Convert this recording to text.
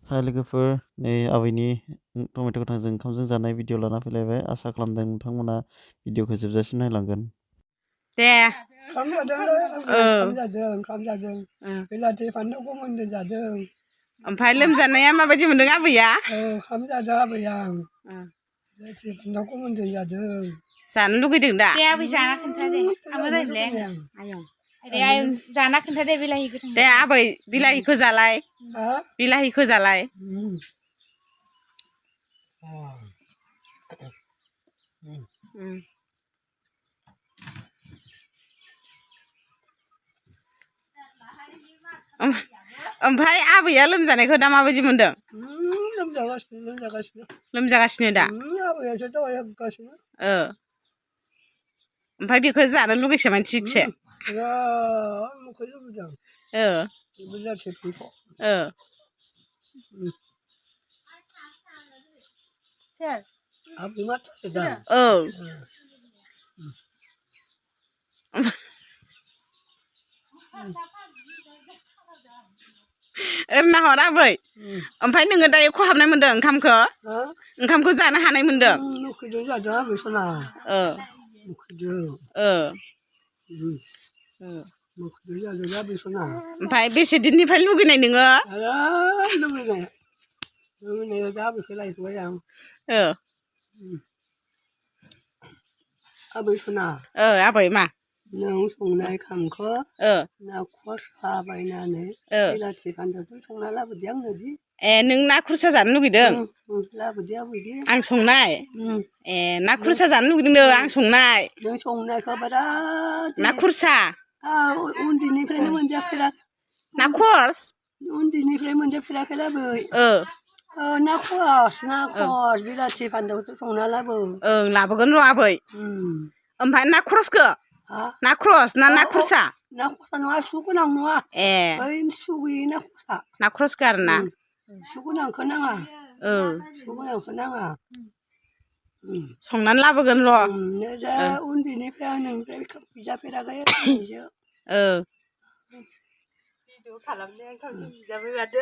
हाय लोगोफोर नै आबैनि टमेट' गोथांजों ओंखामजों जानाय भिडिअ लाना फैलायबाय आसा खालामदों नोंथांमोना भिडिअखौ जोबजासिम नायलांगोन दे ओंखाम जादों बेलाथि फानलु गोमोनजों जादों ओमफ्राय लोमजानाया माबायदि मोनदों आबैया ओंखाम जादों आबैया बेलाथि फानलु गोमोनजों जादों जानो लुगैदों दा दे आबै जाना खोन्था दे आंबो आयं दे आयं जाना खोन्था दे बिलाहि गोथां दे आबै बिलाहिखौ जालाय बिलाहिखौ जालाय ओमफ्राय आबैया लोमजानायखौ दा माबायदि मोनदों लोमजागासिनो दा आबैयासो दहाय होगासिनो ओमफ्राय बेखौ जानो लुगैसोबाय थिगसे ओरैनो हर आबै ओमफ्राय नोङो दायो खहाबनाय मोनदों ओंखामखौ जानो हानाय मोनदों ओमफ्राय बेसे दिननिफ्राय लुगैनाय नोङो आबै मा नों संनाय खामखौ ना खरसा बायनानै बेलाथि फानलुजों संना लाबोदे आंनो जि नों ना खुरसा जानो लुगैदों लाबोदे आबैदि आं संनाय ना खुरसा जानो लुगैदों आं संनाय नों संनायखौ बिराद ना खुरसा उन्दैनिफ्रायनो मोनजाफेराखै ना खर्स उन्दैनिफ्राय मोनजाफेराखै लाबै ना खरस बिलाथि फानलुजों संना लाबो लाबोगोन र' आबै ओमफ्राय ना खरसखौ ना क्रस ना खुरसा ना खरसा नङा सु गोनां नङा बै सु गैयै ना खरसा ना क्रसखौ आरो ना सु गोनांखौ नाङा सु गोनांखौ नाङा संनानै लाबोगोन र' उन्दैनिफ्राय आं नोंनिफ्राय बिजाफेराखै भिडिअ खालामनाया ओंखामजों बिजाबाय माथो